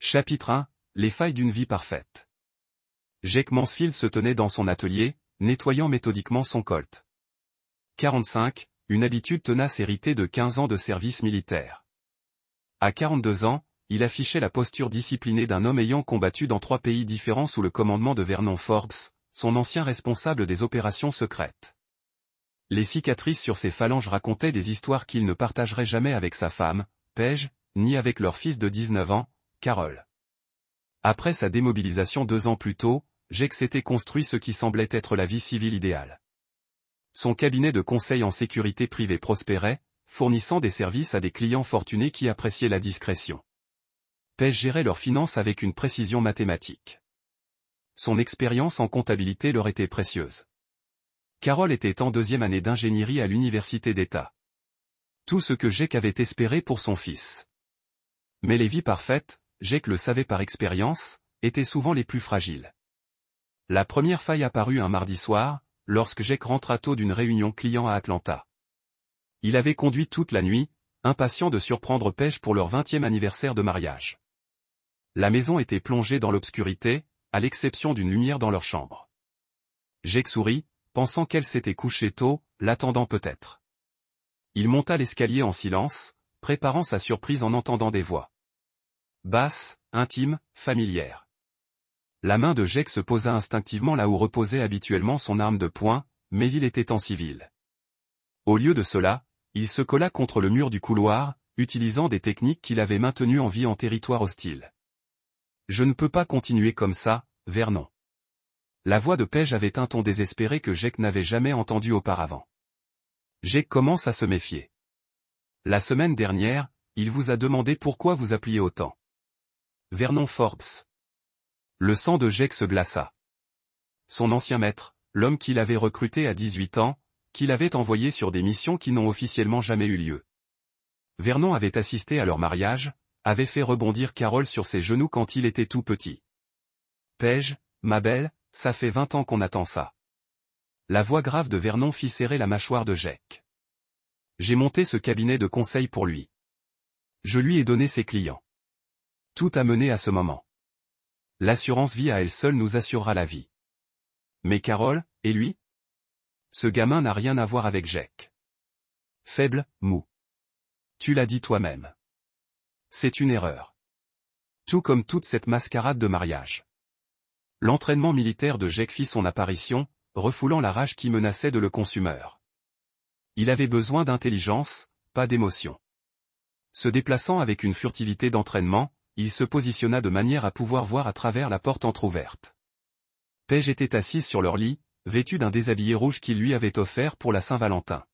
Chapitre 1. Les failles d'une vie parfaite. Jake Mansfield se tenait dans son atelier, nettoyant méthodiquement son Colt 45, une habitude tenace héritée de 15 ans de service militaire. À 42 ans, il affichait la posture disciplinée d'un homme ayant combattu dans 3 pays différents sous le commandement de Vernon Forbes, son ancien responsable des opérations secrètes. Les cicatrices sur ses phalanges racontaient des histoires qu'il ne partagerait jamais avec sa femme, Paige, ni avec leur fils de 19 ans, Carol. Après sa démobilisation 2 ans plus tôt, Jake s'était construit ce qui semblait être la vie civile idéale. Son cabinet de conseil en sécurité privée prospérait, fournissant des services à des clients fortunés qui appréciaient la discrétion. Paige gérait leurs finances avec une précision mathématique. Son expérience en comptabilité leur était précieuse. Carol était en 2e année d'ingénierie à l'université d'État. Tout ce que Jake avait espéré pour son fils. Mais les vies parfaites, Jake le savait par expérience, étaient souvent les plus fragiles. La première faille apparut un mardi soir, lorsque Jake rentra tôt d'une réunion client à Atlanta. Il avait conduit toute la nuit, impatient de surprendre Paige pour leur 20e anniversaire de mariage. La maison était plongée dans l'obscurité, à l'exception d'une lumière dans leur chambre. Jake sourit, pensant qu'elle s'était couchée tôt, l'attendant peut-être. Il monta l'escalier en silence, préparant sa surprise en entendant des voix. Basse, intime, familière. La main de Jake se posa instinctivement là où reposait habituellement son arme de poing, mais il était en civil. Au lieu de cela, il se colla contre le mur du couloir, utilisant des techniques qu'il avait maintenues en vie en territoire hostile. Je ne peux pas continuer comme ça, Vernon. La voix de Paige avait un ton désespéré que Jake n'avait jamais entendu auparavant. Jake commence à se méfier. La semaine dernière, il vous a demandé pourquoi vous appeliez autant. Vernon Forbes. Le sang de Jake se glaça. Son ancien maître, l'homme qu'il avait recruté à 18 ans, qu'il avait envoyé sur des missions qui n'ont officiellement jamais eu lieu. Vernon avait assisté à leur mariage, avait fait rebondir Carol sur ses genoux quand il était tout petit. Paige, ma belle, ça fait 20 ans qu'on attend ça. La voix grave de Vernon fit serrer la mâchoire de Jake. J'ai monté ce cabinet de conseil pour lui. Je lui ai donné ses clients. Tout a mené à ce moment. L'assurance vie à elle seule nous assurera la vie. Mais Carol, et lui? Ce gamin n'a rien à voir avec Jake. Faible, mou. Tu l'as dit toi-même. C'est une erreur. Tout comme toute cette mascarade de mariage. L'entraînement militaire de Jake fit son apparition, refoulant la rage qui menaçait de le consumer. Il avait besoin d'intelligence, pas d'émotion. Se déplaçant avec une furtivité d'entraînement, il se positionna de manière à pouvoir voir à travers la porte entr'ouverte. Paige était assise sur leur lit, vêtue d'un déshabillé rouge qu'il lui avait offert pour la Saint-Valentin.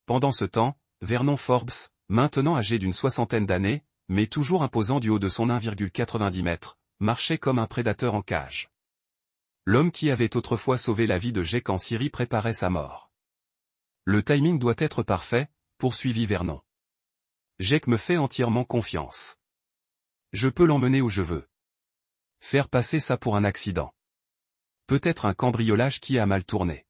Pendant ce temps, Vernon Forbes, maintenant âgé d'une 60aine d'années, mais toujours imposant du haut de son 1,90 m, marchait comme un prédateur en cage. L'homme qui avait autrefois sauvé la vie de Jake en Syrie préparait sa mort. Le timing doit être parfait, poursuivit Vernon. Jake me fait entièrement confiance. Je peux l'emmener où je veux. Faire passer ça pour un accident. Peut-être un cambriolage qui a mal tourné.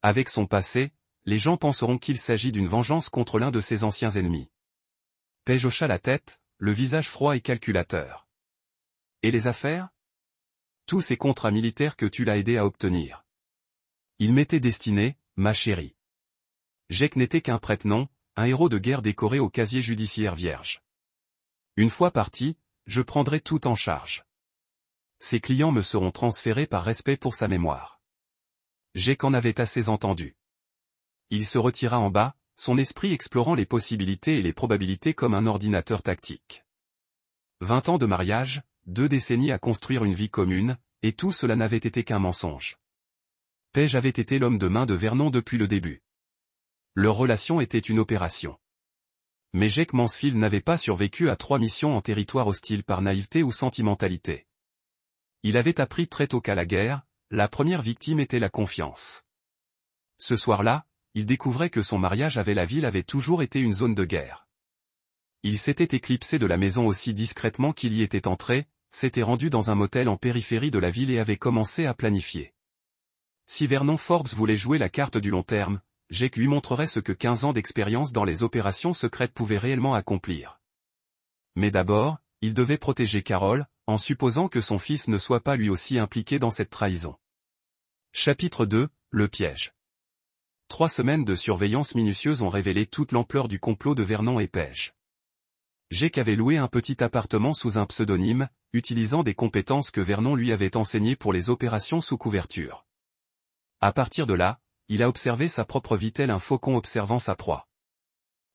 Avec son passé, les gens penseront qu'il s'agit d'une vengeance contre l'un de ses anciens ennemis. Paige hocha la tête, le visage froid et calculateur. Et les affaires? Tous ces contrats militaires que tu l'as aidé à obtenir. Ils m'étaient destinés, ma chérie. Jake n'était qu'un prête-nom, un héros de guerre décoré au casier judiciaire vierge. Une fois parti, je prendrai tout en charge. Ses clients me seront transférés par respect pour sa mémoire. Jake en avait assez entendu. Il se retira en bas, son esprit explorant les possibilités et les probabilités comme un ordinateur tactique. 20 ans de mariage, 2 décennies à construire une vie commune, et tout cela n'avait été qu'un mensonge. Paige avait été l'homme de main de Vernon depuis le début. Leur relation était une opération. Mais Jake Mansfield n'avait pas survécu à 3 missions en territoire hostile par naïveté ou sentimentalité. Il avait appris très tôt qu'à la guerre, la première victime était la confiance. Ce soir-là, il découvrait que son mariage avec la ville avait toujours été une zone de guerre. Il s'était éclipsé de la maison aussi discrètement qu'il y était entré, s'était rendu dans un motel en périphérie de la ville et avait commencé à planifier. Si Vernon Forbes voulait jouer la carte du long terme, Jake lui montrerait ce que 15 ans d'expérience dans les opérations secrètes pouvaient réellement accomplir. Mais d'abord, il devait protéger Carol, en supposant que son fils ne soit pas lui aussi impliqué dans cette trahison. Chapitre 2, le piège. 3 semaines de surveillance minutieuse ont révélé toute l'ampleur du complot de Vernon et Page. Jake avait loué un petit appartement sous un pseudonyme, utilisant des compétences que Vernon lui avait enseignées pour les opérations sous couverture. À partir de là, il a observé sa propre vie tel un faucon observant sa proie.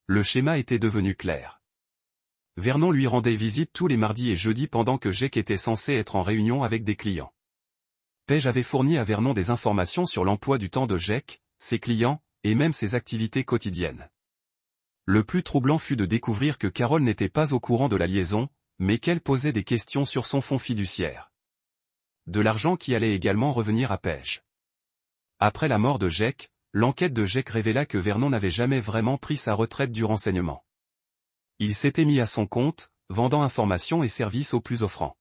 Le schéma était devenu clair. Vernon lui rendait visite tous les mardis et jeudis pendant que Jake était censé être en réunion avec des clients. Page avait fourni à Vernon des informations sur l'emploi du temps de Jake, ses clients, et même ses activités quotidiennes. Le plus troublant fut de découvrir que Carol n'était pas au courant de la liaison, mais qu'elle posait des questions sur son fonds fiduciaire. De l'argent qui allait également revenir à Page. Après la mort de Jake, l'enquête de Jake révéla que Vernon n'avait jamais vraiment pris sa retraite du renseignement. Il s'était mis à son compte, vendant informations et services aux plus offrants.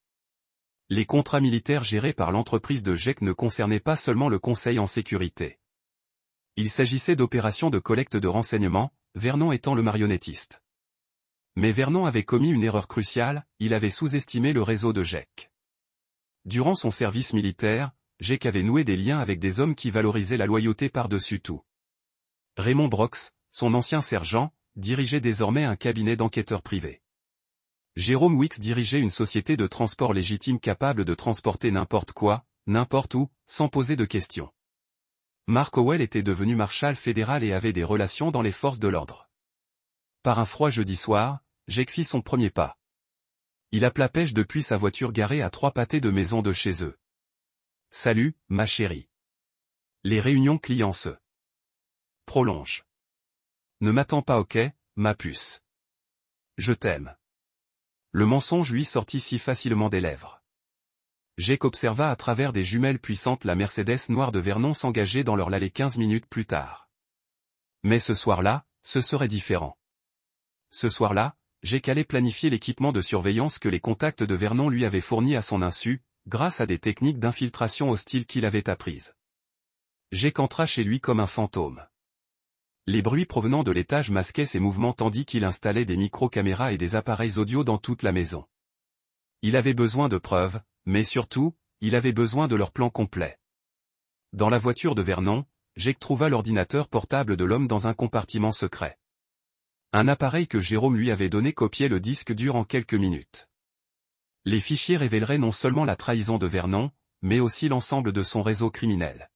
Les contrats militaires gérés par l'entreprise de Jake ne concernaient pas seulement le conseil en sécurité. Il s'agissait d'opérations de collecte de renseignements, Vernon étant le marionnettiste. Mais Vernon avait commis une erreur cruciale, il avait sous-estimé le réseau de Jake. Durant son service militaire, Jake avait noué des liens avec des hommes qui valorisaient la loyauté par-dessus tout. Raymond Brox, son ancien sergent, dirigeait désormais un cabinet d'enquêteurs privés. Jérôme Wicks dirigeait une société de transport légitime capable de transporter n'importe quoi, n'importe où, sans poser de questions. Mark Howell était devenu marshal fédéral et avait des relations dans les forces de l'ordre. Par un froid jeudi soir, Jake fit son premier pas. Il appela Page depuis sa voiture garée à 3 pâtés de maison de chez eux. « Salut, ma chérie. Les réunions clients se prolongent. Ne m'attends pas, ok, ma puce. Je t'aime. » Le mensonge lui sortit si facilement des lèvres. Jake observa à travers des jumelles puissantes la Mercedes noire de Vernon s'engager dans leur allée 15 minutes plus tard. Mais ce soir-là, ce serait différent. Ce soir-là, Jake allait planifier l'équipement de surveillance que les contacts de Vernon lui avaient fourni à son insu, grâce à des techniques d'infiltration hostile qu'il avait apprises. Jake entra chez lui comme un fantôme. Les bruits provenant de l'étage masquaient ses mouvements tandis qu'il installait des micro-caméras et des appareils audio dans toute la maison. Il avait besoin de preuves, mais surtout, il avait besoin de leur plan complet. Dans la voiture de Vernon, Jake trouva l'ordinateur portable de l'homme dans un compartiment secret. Un appareil que Jérôme lui avait donné copiait le disque dur en quelques minutes. Les fichiers révéleraient non seulement la trahison de Vernon, mais aussi l'ensemble de son réseau criminel.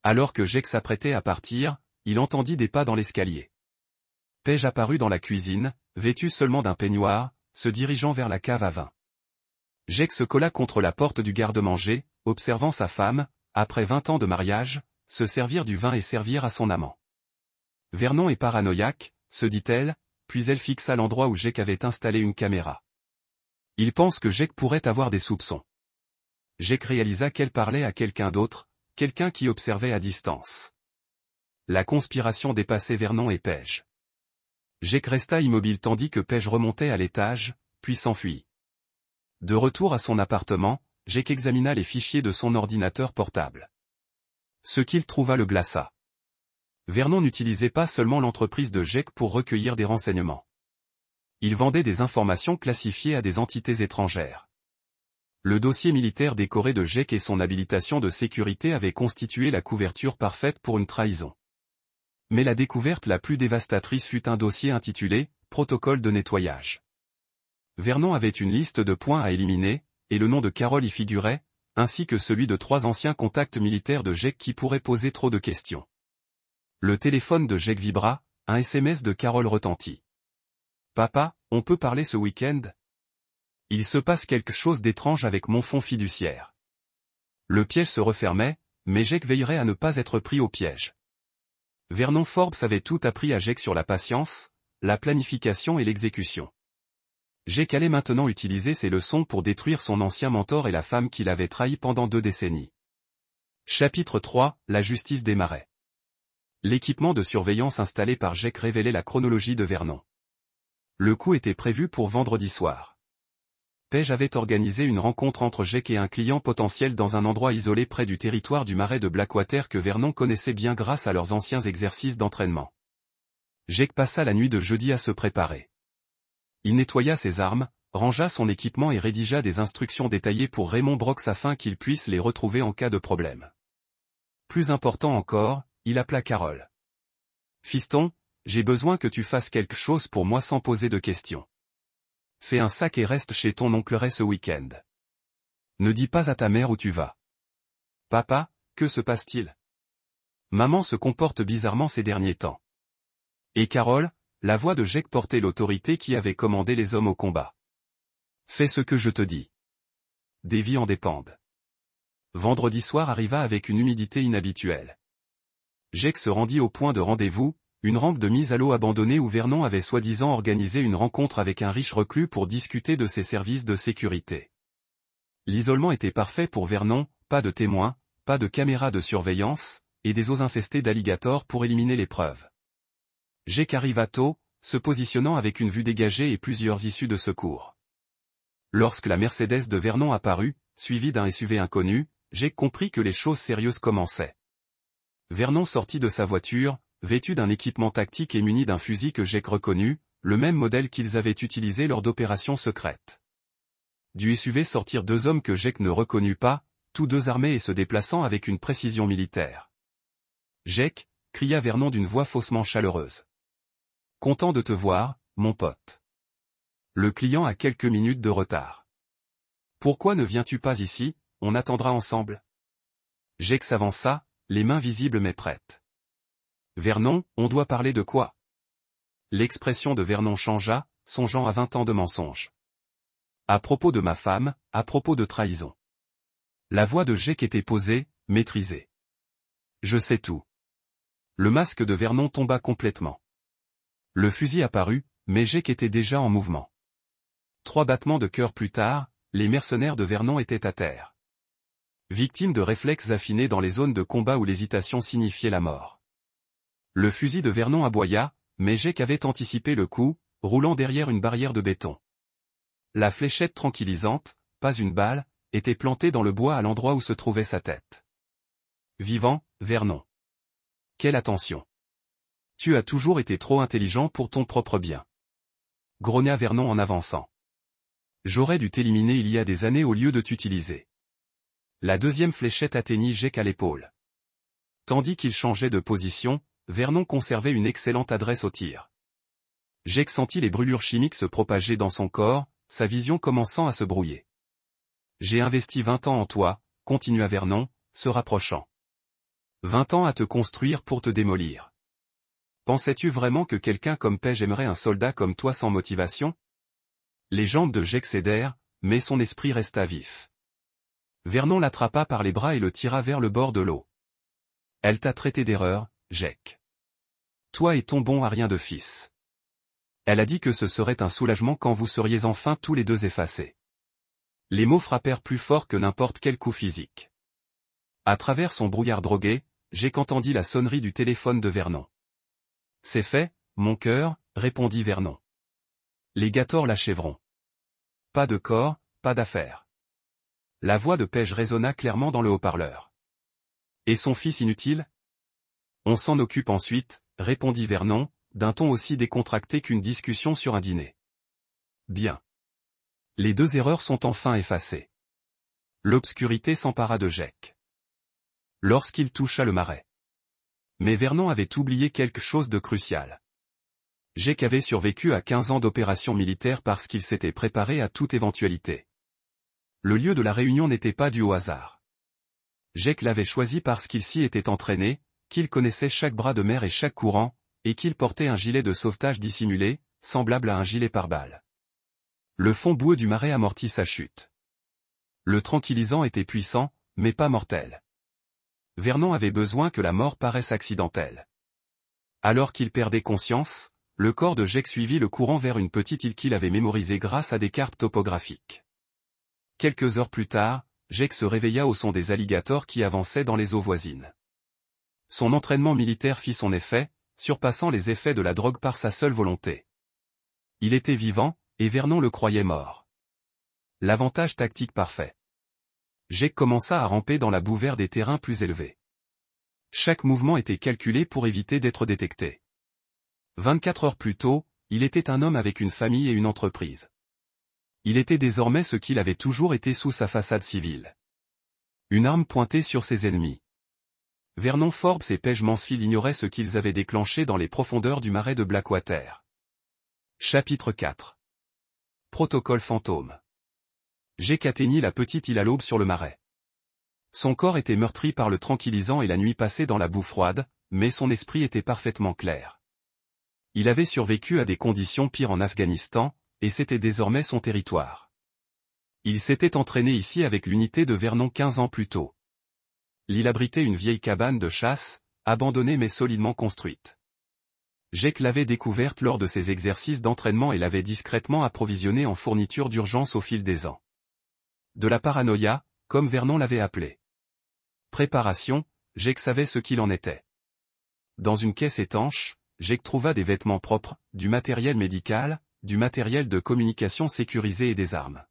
Alors que Jake s'apprêtait à partir, il entendit des pas dans l'escalier. Page apparut dans la cuisine, vêtu seulement d'un peignoir, se dirigeant vers la cave à vin. Jake se colla contre la porte du garde-manger, observant sa femme, après 20 ans de mariage, se servir du vin et servir à son amant. Vernon est paranoïaque, se dit-elle, puis elle fixa l'endroit où Jake avait installé une caméra. Il pense que Jake pourrait avoir des soupçons. Jake réalisa qu'elle parlait à quelqu'un d'autre, quelqu'un qui observait à distance. La conspiration dépassait Vernon et Page. Jake resta immobile tandis que Page remontait à l'étage, puis s'enfuit. De retour à son appartement, Jake examina les fichiers de son ordinateur portable. Ce qu'il trouva le glaça. Vernon n'utilisait pas seulement l'entreprise de Jake pour recueillir des renseignements. Il vendait des informations classifiées à des entités étrangères. Le dossier militaire décoré de Jake et son habilitation de sécurité avaient constitué la couverture parfaite pour une trahison. Mais la découverte la plus dévastatrice fut un dossier intitulé « Protocole de nettoyage ». Vernon avait une liste de points à éliminer, et le nom de Carol y figurait, ainsi que celui de 3 anciens contacts militaires de Jake qui pourraient poser trop de questions. Le téléphone de Jake vibra, un SMS de Carol retentit. « Papa, on peut parler ce week-end ? Il se passe quelque chose d'étrange avec mon fonds fiduciaire. » Le piège se refermait, mais Jake veillerait à ne pas être pris au piège. Vernon Forbes avait tout appris à Jake sur la patience, la planification et l'exécution. Jake allait maintenant utiliser ces leçons pour détruire son ancien mentor et la femme qu'il avait trahi pendant 2 décennies. Chapitre 3, la justice des marais. L'équipement de surveillance installé par Jake révélait la chronologie de Vernon. Le coup était prévu pour vendredi soir. Page avait organisé une rencontre entre Jake et un client potentiel dans un endroit isolé près du territoire du marais de Blackwater que Vernon connaissait bien grâce à leurs anciens exercices d'entraînement. Jake passa la nuit de jeudi à se préparer. Il nettoya ses armes, rangea son équipement et rédigea des instructions détaillées pour Raymond Brox afin qu'il puisse les retrouver en cas de problème. Plus important encore, il appela Carole. « Fiston, j'ai besoin que tu fasses quelque chose pour moi sans poser de questions. Fais un sac et reste chez ton oncle Ray ce week-end. Ne dis pas à ta mère où tu vas. »« Papa, que se passe-t-il ? Maman se comporte bizarrement ces derniers temps. » Et Carole, la voix de Jake portait l'autorité qui avait commandé les hommes au combat. « Fais ce que je te dis. Des vies en dépendent. » Vendredi soir arriva avec une humidité inhabituelle. Jake se rendit au point de rendez-vous, une rampe de mise à l'eau abandonnée où Vernon avait soi-disant organisé une rencontre avec un riche reclus pour discuter de ses services de sécurité. L'isolement était parfait pour Vernon, pas de témoins, pas de caméras de surveillance, et des eaux infestées d'alligators pour éliminer les preuves. Jake arriva tôt, se positionnant avec une vue dégagée et plusieurs issues de secours. Lorsque la Mercedes de Vernon apparut, suivie d'un SUV inconnu, Jake comprit que les choses sérieuses commençaient. Vernon sortit de sa voiture, vêtu d'un équipement tactique et muni d'un fusil que Jake reconnut, le même modèle qu'ils avaient utilisé lors d'opérations secrètes. Du SUV sortirent deux hommes que Jake ne reconnut pas, tous deux armés et se déplaçant avec une précision militaire. « Jake » cria Vernon d'une voix faussement chaleureuse. « Content de te voir, mon pote. Le client a quelques minutes de retard. Pourquoi ne viens-tu pas ici, on attendra ensemble. » Jake s'avança, les mains visibles mais prêtes. « Vernon, on doit parler de quoi ?» L'expression de Vernon changea, songeant à 20 ans de mensonges. « À propos de ma femme, à propos de trahison. » La voix de Jake était posée, maîtrisée. « Je sais tout. » Le masque de Vernon tomba complètement. Le fusil apparut, mais Jake était déjà en mouvement. 3 battements de cœur plus tard, les mercenaires de Vernon étaient à terre. Victimes de réflexes affinés dans les zones de combat où l'hésitation signifiait la mort. Le fusil de Vernon aboya, mais Jake avait anticipé le coup, roulant derrière une barrière de béton. La fléchette tranquillisante, pas une balle, était plantée dans le bois à l'endroit où se trouvait sa tête. Vivant, Vernon. Quelle attention. Tu as toujours été trop intelligent pour ton propre bien. Grogna Vernon en avançant. J'aurais dû t'éliminer il y a des années au lieu de t'utiliser. La deuxième fléchette atteignit Jake à l'épaule. Tandis qu'il changeait de position, Vernon conservait une excellente adresse au tir. Jake sentit les brûlures chimiques se propager dans son corps, sa vision commençant à se brouiller. J'ai investi 20 ans en toi, continua Vernon, se rapprochant. 20 ans à te construire pour te démolir. Pensais-tu vraiment que quelqu'un comme Page aimerait un soldat comme toi sans motivation? Les jambes de Jake cédèrent, mais son esprit resta vif. Vernon l'attrapa par les bras et le tira vers le bord de l'eau. Elle t'a traité d'erreur, Jake. Toi et ton bon à rien de fils. Elle a dit que ce serait un soulagement quand vous seriez enfin tous les deux effacés. Les mots frappèrent plus fort que n'importe quel coup physique. À travers son brouillard drogué, Jake entendit la sonnerie du téléphone de Vernon. C'est fait, mon cœur, répondit Vernon. Les Gators l'achèveront. Pas de corps, pas d'affaires. La voix de Page résonna clairement dans le haut-parleur. Et son fils inutile? On s'en occupe ensuite, répondit Vernon, d'un ton aussi décontracté qu'une discussion sur un dîner. Bien. Les 2 erreurs sont enfin effacées. L'obscurité s'empara de Jake. Lorsqu'il toucha le marais. Mais Vernon avait oublié quelque chose de crucial. Jake avait survécu à 15 ans d'opérations militaires parce qu'il s'était préparé à toute éventualité. Le lieu de la réunion n'était pas dû au hasard. Jake l'avait choisi parce qu'il s'y était entraîné, qu'il connaissait chaque bras de mer et chaque courant, et qu'il portait un gilet de sauvetage dissimulé, semblable à un gilet pare-balles. Le fond boueux du marais amortit sa chute. Le tranquillisant était puissant, mais pas mortel. Vernon avait besoin que la mort paraisse accidentelle. Alors qu'il perdait conscience, le corps de Jake suivit le courant vers une petite île qu'il avait mémorisée grâce à des cartes topographiques. Quelques heures plus tard, Jake se réveilla au son des alligators qui avançaient dans les eaux voisines. Son entraînement militaire fit son effet, surpassant les effets de la drogue par sa seule volonté. Il était vivant, et Vernon le croyait mort. L'avantage tactique parfait. Jake commença à ramper dans la boue vert des terrains plus élevés. Chaque mouvement était calculé pour éviter d'être détecté. 24 heures plus tôt, il était un homme avec une famille et une entreprise. Il était désormais ce qu'il avait toujours été sous sa façade civile. Une arme pointée sur ses ennemis. Vernon Forbes et Paige Mansfield ignoraient ce qu'ils avaient déclenché dans les profondeurs du marais de Blackwater. Chapitre 4. Protocole fantôme. Jake atteignit la petite île à l'aube sur le marais. Son corps était meurtri par le tranquillisant et la nuit passée dans la boue froide, mais son esprit était parfaitement clair. Il avait survécu à des conditions pires en Afghanistan, et c'était désormais son territoire. Il s'était entraîné ici avec l'unité de Vernon 15 ans plus tôt. L'île abritait une vieille cabane de chasse, abandonnée mais solidement construite. Jake l'avait découverte lors de ses exercices d'entraînement et l'avait discrètement approvisionnée en fournitures d'urgence au fil des ans. De la paranoïa, comme Vernon l'avait appelé. Préparation, Jake savait ce qu'il en était. Dans une caisse étanche, Jake trouva des vêtements propres, du matériel médical, du matériel de communication sécurisé et des armes.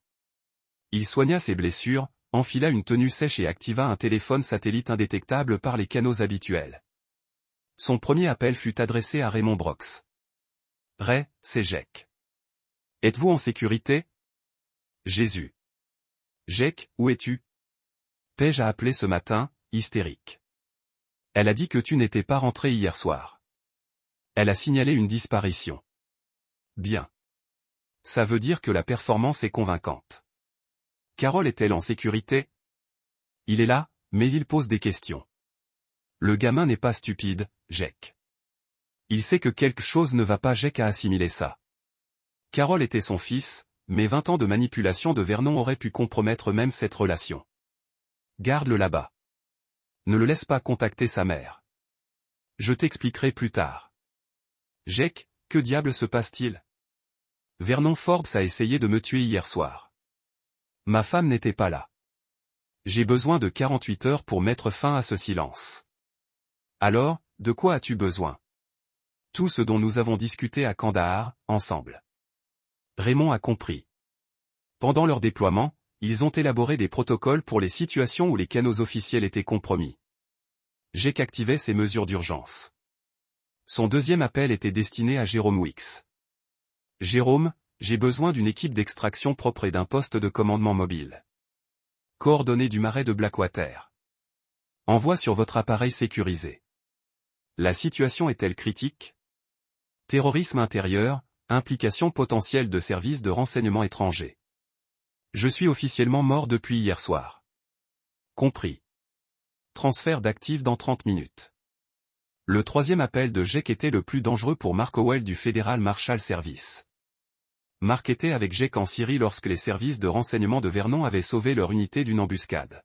Il soigna ses blessures, enfila une tenue sèche et activa un téléphone satellite indétectable par les canaux habituels. Son premier appel fut adressé à Raymond Brox. « Ray, c'est Jake. Êtes-vous en sécurité ? » Jésus. « Jake, où es-tu ? » Paige a appelé ce matin, hystérique. Elle a dit que tu n'étais pas rentré hier soir. Elle a signalé une disparition. Bien. Ça veut dire que la performance est convaincante. Carole est-elle en sécurité ? Il est là, mais il pose des questions. Le gamin n'est pas stupide, Jake. Il sait que quelque chose ne va pas. Jake a assimilé ça. Carole était son fils, mais 20 ans de manipulation de Vernon auraient pu compromettre même cette relation. Garde-le là-bas. Ne le laisse pas contacter sa mère. Je t'expliquerai plus tard. Jake, que diable se passe-t-il ? Vernon Forbes a essayé de me tuer hier soir. Ma femme n'était pas là. J'ai besoin de 48 heures pour mettre fin à ce silence. Alors, de quoi as-tu besoin ? Tout ce dont nous avons discuté à Kandahar, ensemble. Raymond a compris. Pendant leur déploiement, ils ont élaboré des protocoles pour les situations où les canaux officiels étaient compromis. Jake activait ces mesures d'urgence. Son deuxième appel était destiné à Jérôme Wicks. Jérôme, j'ai besoin d'une équipe d'extraction propre et d'un poste de commandement mobile. Coordonnées du marais de Blackwater. Envoi sur votre appareil sécurisé. La situation est-elle critique ? Terrorisme intérieur, implication potentielle de services de renseignement étrangers. Je suis officiellement mort depuis hier soir. Compris. Transfert d'actifs dans 30 minutes. Le troisième appel de Jake était le plus dangereux pour Mark Howell du Federal Marshal Service. Mark était avec Jake en Syrie lorsque les services de renseignement de Vernon avaient sauvé leur unité d'une embuscade.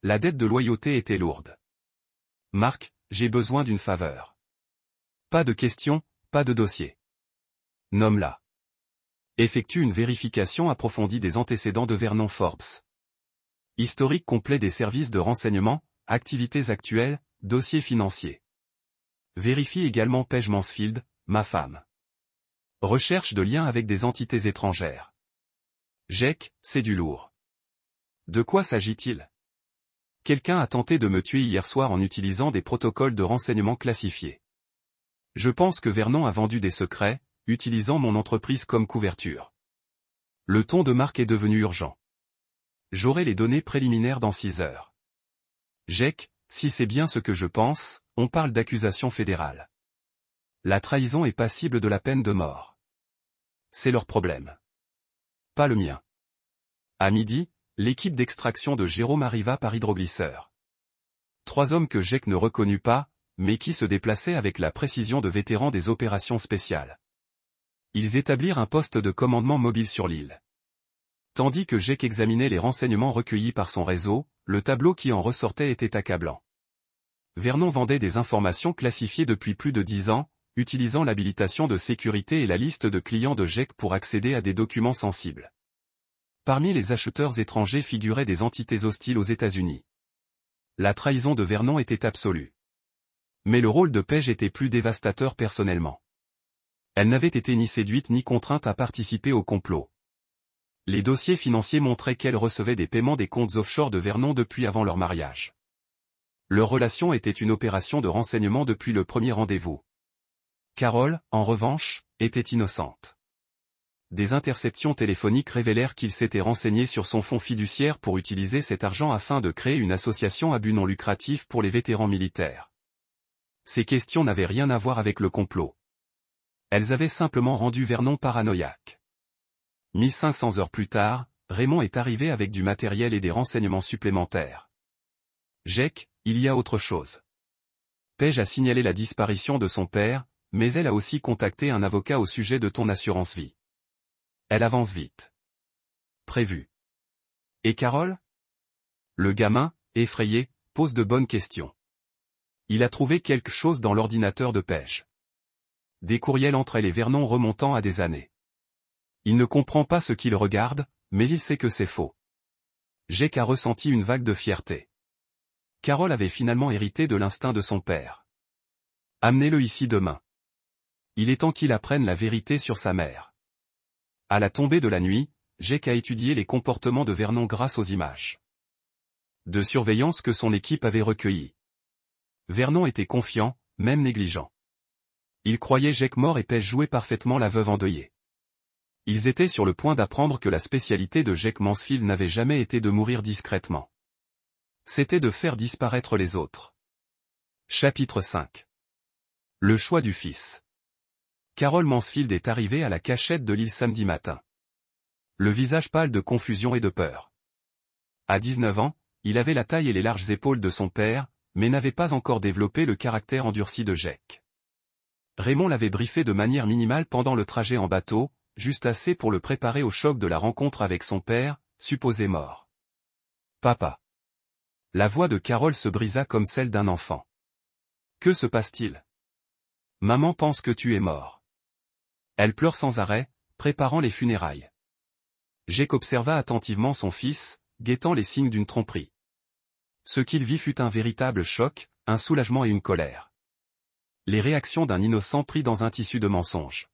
La dette de loyauté était lourde. Mark, j'ai besoin d'une faveur. Pas de questions, pas de dossier. Nomme-la. Effectue une vérification approfondie des antécédents de Vernon Forbes. Historique complet des services de renseignement, activités actuelles, dossiers financiers. Vérifie également Paige Mansfield, ma femme. Recherche de liens avec des entités étrangères. Jake, c'est du lourd. De quoi s'agit-il ? Quelqu'un a tenté de me tuer hier soir en utilisant des protocoles de renseignement classifiés. Je pense que Vernon a vendu des secrets, utilisant mon entreprise comme couverture. Le ton de Mark est devenu urgent. J'aurai les données préliminaires dans 6 heures. Jake, si c'est bien ce que je pense, on parle d'accusation fédérale. La trahison est passible de la peine de mort. C'est leur problème. Pas le mien. À midi, l'équipe d'extraction de Jérôme arriva par hydroglisseur. 3 hommes que Jake ne reconnut pas, mais qui se déplaçaient avec la précision de vétérans des opérations spéciales. Ils établirent un poste de commandement mobile sur l'île. Tandis que Jake examinait les renseignements recueillis par son réseau, le tableau qui en ressortait était accablant. Vernon vendait des informations classifiées depuis plus de 10 ans, utilisant l'habilitation de sécurité et la liste de clients de Jake pour accéder à des documents sensibles. Parmi les acheteurs étrangers figuraient des entités hostiles aux États-Unis. La trahison de Vernon était absolue. Mais le rôle de Paige était plus dévastateur personnellement. Elle n'avait été ni séduite ni contrainte à participer au complot. Les dossiers financiers montraient qu'elle recevait des paiements des comptes offshore de Vernon depuis avant leur mariage. Leur relation était une opération de renseignement depuis le premier rendez-vous. Carole, en revanche, était innocente. des interceptions téléphoniques révélèrent qu'il s'était renseigné sur son fonds fiduciaire pour utiliser cet argent afin de créer une association à but non lucratif pour les vétérans militaires. Ces questions n'avaient rien à voir avec le complot. Elles avaient simplement rendu Vernon paranoïaque. 1500 heures plus tard, Raymond est arrivé avec du matériel et des renseignements supplémentaires. Jake, il y a autre chose. Paige a signalé la disparition de son père, mais elle a aussi contacté un avocat au sujet de ton assurance vie. Elle avance vite. Prévu. Et Carole? Le gamin, effrayé, pose de bonnes questions. Il a trouvé quelque chose dans l'ordinateur de Paige. Des courriels entre elle et Vernon remontant à des années. Il ne comprend pas ce qu'il regarde, mais il sait que c'est faux. Jake a ressenti une vague de fierté. Carole avait finalement hérité de l'instinct de son père. Amenez-le ici demain. Il est temps qu'il apprenne la vérité sur sa mère. À la tombée de la nuit, Jake a étudié les comportements de Vernon grâce aux images de surveillance que son équipe avait recueillies. Vernon était confiant, même négligent. Il croyait Jake mort et Paige jouer parfaitement la veuve endeuillée. Ils étaient sur le point d'apprendre que la spécialité de Jake Mansfield n'avait jamais été de mourir discrètement. C'était de faire disparaître les autres. Chapitre 5. Le choix du fils. Carole Mansfield est arrivée à la cachette de l'île samedi matin. Le visage pâle de confusion et de peur. À 19 ans, il avait la taille et les larges épaules de son père, mais n'avait pas encore développé le caractère endurci de Jake. Raymond l'avait briefé de manière minimale pendant le trajet en bateau, juste assez pour le préparer au choc de la rencontre avec son père, supposé mort. Papa. La voix de Carole se brisa comme celle d'un enfant. Que se passe-t-il? Maman pense que tu es mort. Elle pleure sans arrêt, préparant les funérailles. Jake observa attentivement son fils, guettant les signes d'une tromperie. Ce qu'il vit fut un véritable choc, un soulagement et une colère. Les réactions d'un innocent pris dans un tissu de mensonges.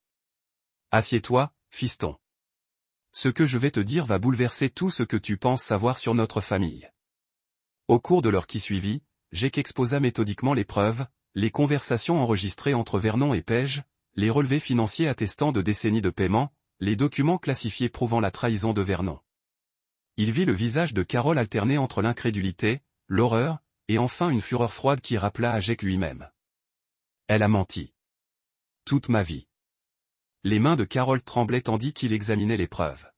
Assieds-toi, fiston. Ce que je vais te dire va bouleverser tout ce que tu penses savoir sur notre famille. Au cours de l'heure qui suivit, Jake exposa méthodiquement les preuves, les conversations enregistrées entre Vernon et Paige, les relevés financiers attestant de décennies de paiement, les documents classifiés prouvant la trahison de Vernon. Il vit le visage de Carole alterner entre l'incrédulité, l'horreur, et enfin une fureur froide qui rappela à Jake lui-même. Elle a menti. Toute ma vie. Les mains de Carole tremblaient tandis qu'il examinait les preuves.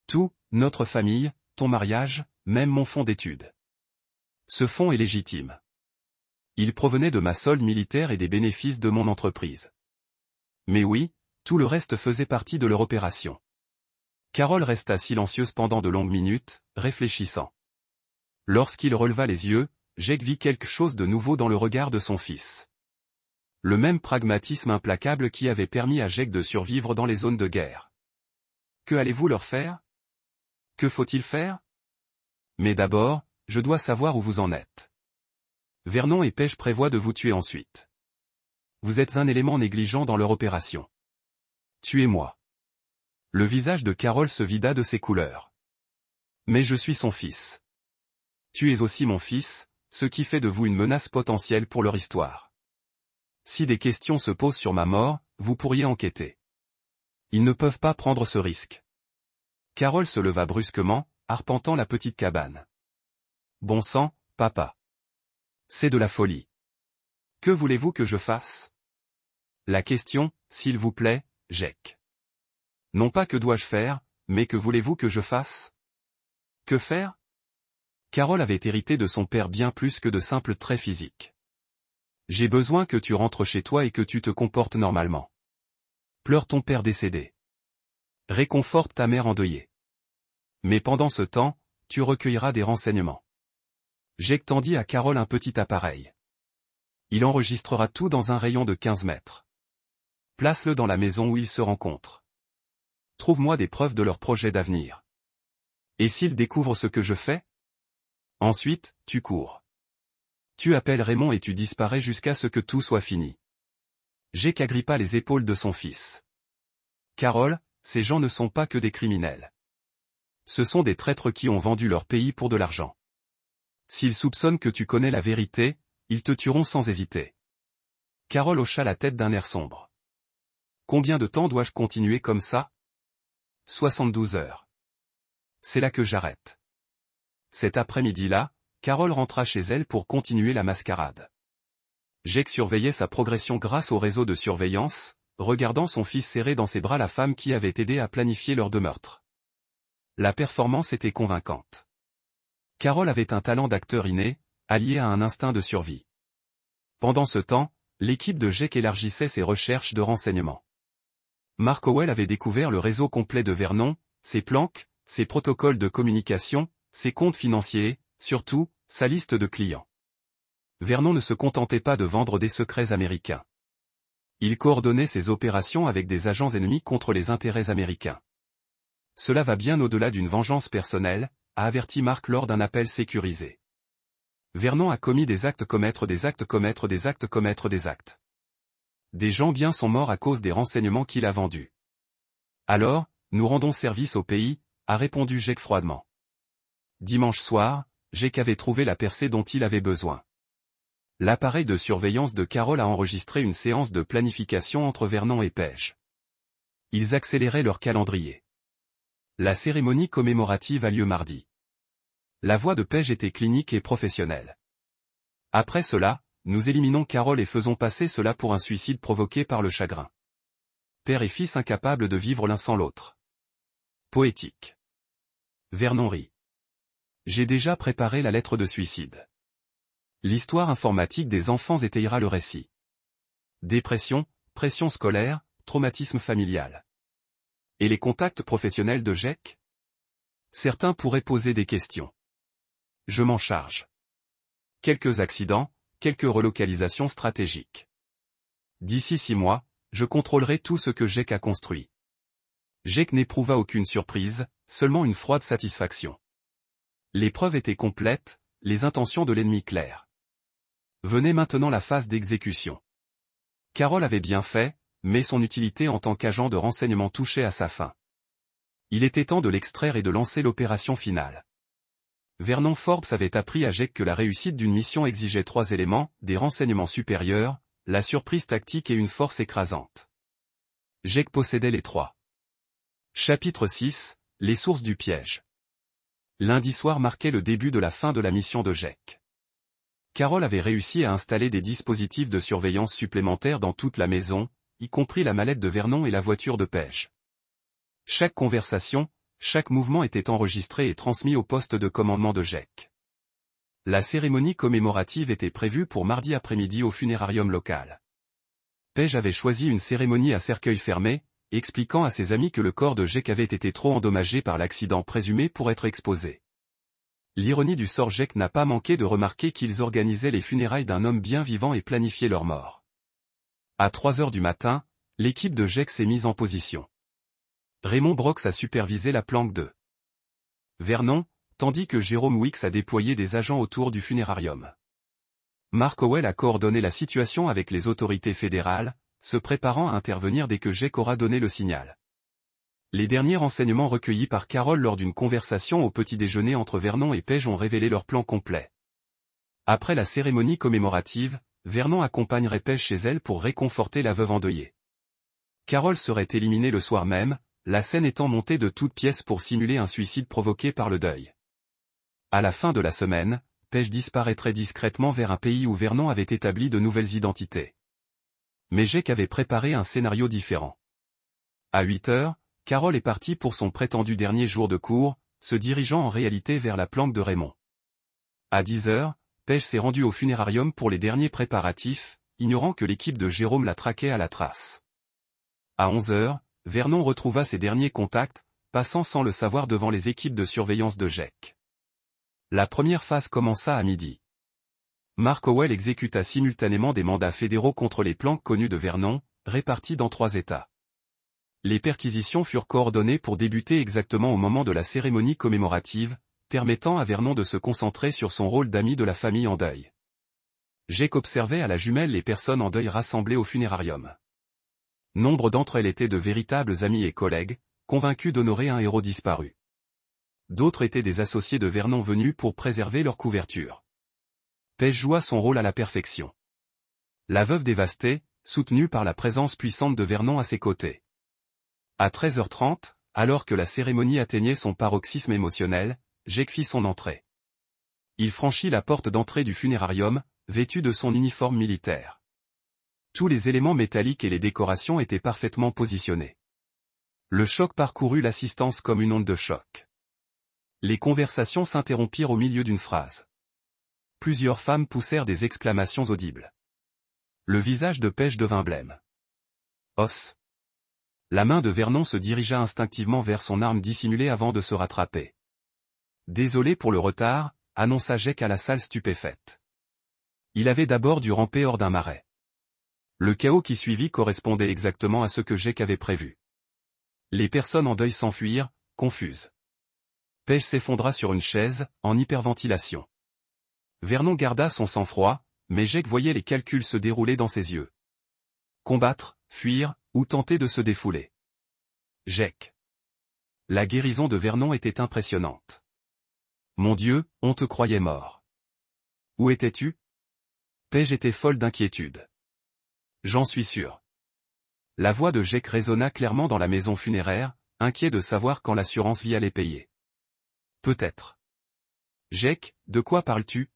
Tout, notre famille, ton mariage, même mon fonds d'études. Ce fonds est légitime. Il provenait de ma solde militaire et des bénéfices de mon entreprise. Mais oui, tout le reste faisait partie de leur opération. Carole resta silencieuse pendant de longues minutes, réfléchissant. Lorsqu'il releva les yeux, Jake vit quelque chose de nouveau dans le regard de son fils. Le même pragmatisme implacable qui avait permis à Jake de survivre dans les zones de guerre. Que allez-vous leur faire? Que faut-il faire? Mais d'abord, je dois savoir où vous en êtes. Vernon et Paige prévoient de vous tuer ensuite. Vous êtes un élément négligent dans leur opération. Tuez-moi. Le visage de Carole se vida de ses couleurs. Mais je suis son fils. Tu es aussi mon fils, ce qui fait de vous une menace potentielle pour leur histoire. Si des questions se posent sur ma mort, vous pourriez enquêter. Ils ne peuvent pas prendre ce risque. Carole se leva brusquement, arpentant la petite cabane. Bon sang, papa. C'est de la folie. Que voulez-vous que je fasse? La question, s'il vous plaît, Jake. Non pas que dois-je faire, mais que voulez-vous que je fasse? Que faire? Carole avait hérité de son père bien plus que de simples traits physiques. J'ai besoin que tu rentres chez toi et que tu te comportes normalement. Pleure ton père décédé. Réconforte ta mère endeuillée. Mais pendant ce temps, tu recueilleras des renseignements. Jake tendit à Carole un petit appareil. Il enregistrera tout dans un rayon de 15 mètres. Place-le dans la maison où ils se rencontrent. Trouve-moi des preuves de leur projet d'avenir. Et s'ils découvrent ce que je fais? Ensuite, tu cours. Tu appelles Raymond et tu disparais jusqu'à ce que tout soit fini. Jake agrippa les épaules de son fils. Carole, ces gens ne sont pas que des criminels. Ce sont des traîtres qui ont vendu leur pays pour de l'argent. S'ils soupçonnent que tu connais la vérité, ils te tueront sans hésiter. Carole hocha la tête d'un air sombre. Combien de temps dois-je continuer comme ça? 72 heures. C'est là que j'arrête. Cet après-midi-là, Carole rentra chez elle pour continuer la mascarade. Jake surveillait sa progression grâce au réseau de surveillance, regardant son fils serrer dans ses bras la femme qui avait aidé à planifier leurs deux meurtres. La performance était convaincante. Carole avait un talent d'acteur inné, allié à un instinct de survie. Pendant ce temps, l'équipe de Jake élargissait ses recherches de renseignements. Mark Howell avait découvert le réseau complet de Vernon, ses planques, ses protocoles de communication, ses comptes financiers, surtout, sa liste de clients. Vernon ne se contentait pas de vendre des secrets américains. Il coordonnait ses opérations avec des agents ennemis contre les intérêts américains. Cela va bien au-delà d'une vengeance personnelle, a averti Mark lors d'un appel sécurisé. Vernon a commis des actes commettre des actes commettre des actes commettre des actes. Des gens bien sont morts à cause des renseignements qu'il a vendus. Alors, nous rendons service au pays, a répondu Jake froidement. Dimanche soir, Jake avait trouvé la percée dont il avait besoin. L'appareil de surveillance de Carole a enregistré une séance de planification entre Vernon et Paige. Ils accéléraient leur calendrier. La cérémonie commémorative a lieu mardi. La voix de Paige était clinique et professionnelle. Après cela, nous éliminons Carole et faisons passer cela pour un suicide provoqué par le chagrin. Père et fils incapables de vivre l'un sans l'autre. Poétique. Vernon rit. J'ai déjà préparé la lettre de suicide. L'histoire informatique des enfants étayera le récit. Dépression, pression scolaire, traumatisme familial. Et les contacts professionnels de Jake? Certains pourraient poser des questions. Je m'en charge. Quelques accidents, quelques relocalisations stratégiques. D'ici 6 mois, je contrôlerai tout ce que Jake a construit. Jake n'éprouva aucune surprise, seulement une froide satisfaction. Les preuves étaient complètes, les intentions de l'ennemi claires. Venait maintenant la phase d'exécution. Carole avait bien fait, mais son utilité en tant qu'agent de renseignement touchait à sa fin. Il était temps de l'extraire et de lancer l'opération finale. Vernon Forbes avait appris à Jake que la réussite d'une mission exigeait 3 éléments, des renseignements supérieurs, la surprise tactique et une force écrasante. Jake possédait les 3. Chapitre 6, les sources du piège. Lundi soir marquait le début de la fin de la mission de Jake. Carole avait réussi à installer des dispositifs de surveillance supplémentaires dans toute la maison, y compris la mallette de Vernon et la voiture de Paige. Chaque conversation, chaque mouvement était enregistré et transmis au poste de commandement de Jake. La cérémonie commémorative était prévue pour mardi après-midi au funérarium local. Paige avait choisi une cérémonie à cercueil fermé, expliquant à ses amis que le corps de Jake avait été trop endommagé par l'accident présumé pour être exposé. L'ironie du sort, Jake n'a pas manqué de remarquer qu'ils organisaient les funérailles d'un homme bien vivant et planifiaient leur mort. À 3 heures du matin, l'équipe de Jake s'est mise en position. Raymond Brox a supervisé la planque de Vernon, tandis que Jérôme Wicks a déployé des agents autour du funérarium. Mark Howell a coordonné la situation avec les autorités fédérales, se préparant à intervenir dès que Jake aura donné le signal. Les derniers renseignements recueillis par Carole lors d'une conversation au petit déjeuner entre Vernon et Paige ont révélé leur plan complet. Après la cérémonie commémorative, Vernon accompagnerait Paige chez elle pour réconforter la veuve endeuillée. Carole serait éliminée le soir même, la scène étant montée de toutes pièces pour simuler un suicide provoqué par le deuil. À la fin de la semaine, Paige disparaîtrait discrètement vers un pays où Vernon avait établi de nouvelles identités. Mais Jake avait préparé un scénario différent. À 8 heures, Carole est partie pour son prétendu dernier jour de cours, se dirigeant en réalité vers la planque de Raymond. À 10 heures, Paige s'est rendue au funérarium pour les derniers préparatifs, ignorant que l'équipe de Jérôme la traquait à la trace. À 11 heures, Vernon retrouva ses derniers contacts, passant sans le savoir devant les équipes de surveillance de Jake. La première phase commença à midi. Mark Howell exécuta simultanément des mandats fédéraux contre les planques connues de Vernon, répartis dans 3 États. Les perquisitions furent coordonnées pour débuter exactement au moment de la cérémonie commémorative, permettant à Vernon de se concentrer sur son rôle d'ami de la famille en deuil. Jake observait à la jumelle les personnes en deuil rassemblées au funérarium. Nombre d'entre elles étaient de véritables amis et collègues, convaincus d'honorer un héros disparu. D'autres étaient des associés de Vernon venus pour préserver leur couverture. Paige joua son rôle à la perfection. La veuve dévastée, soutenue par la présence puissante de Vernon à ses côtés. À 13h30, Alors que la cérémonie atteignait son paroxysme émotionnel, Jake fit son entrée. Il franchit la porte d'entrée du funérarium, vêtu de son uniforme militaire. Tous les éléments métalliques et les décorations étaient parfaitement positionnés. Le choc parcourut l'assistance comme une onde de choc. Les conversations s'interrompirent au milieu d'une phrase. Plusieurs femmes poussèrent des exclamations audibles. Le visage de Paige devint blême. Os. La main de Vernon se dirigea instinctivement vers son arme dissimulée avant de se rattraper. Désolé pour le retard, annonça Jake à la salle stupéfaite. Il avait d'abord dû ramper hors d'un marais. Le chaos qui suivit correspondait exactement à ce que Jake avait prévu. Les personnes en deuil s'enfuirent, confuses. Paige s'effondra sur une chaise, en hyperventilation. Vernon garda son sang-froid, mais Jake voyait les calculs se dérouler dans ses yeux. Combattre, fuir, ou tenter de se défouler. Jake. La guérison de Vernon était impressionnante. Mon Dieu, on te croyait mort. Où étais-tu? Paige était folle d'inquiétude. J'en suis sûr. La voix de Jake résonna clairement dans la maison funéraire, inquiet de savoir quand l'assurance vie allait payer. Peut-être. Jake, de quoi parles-tu?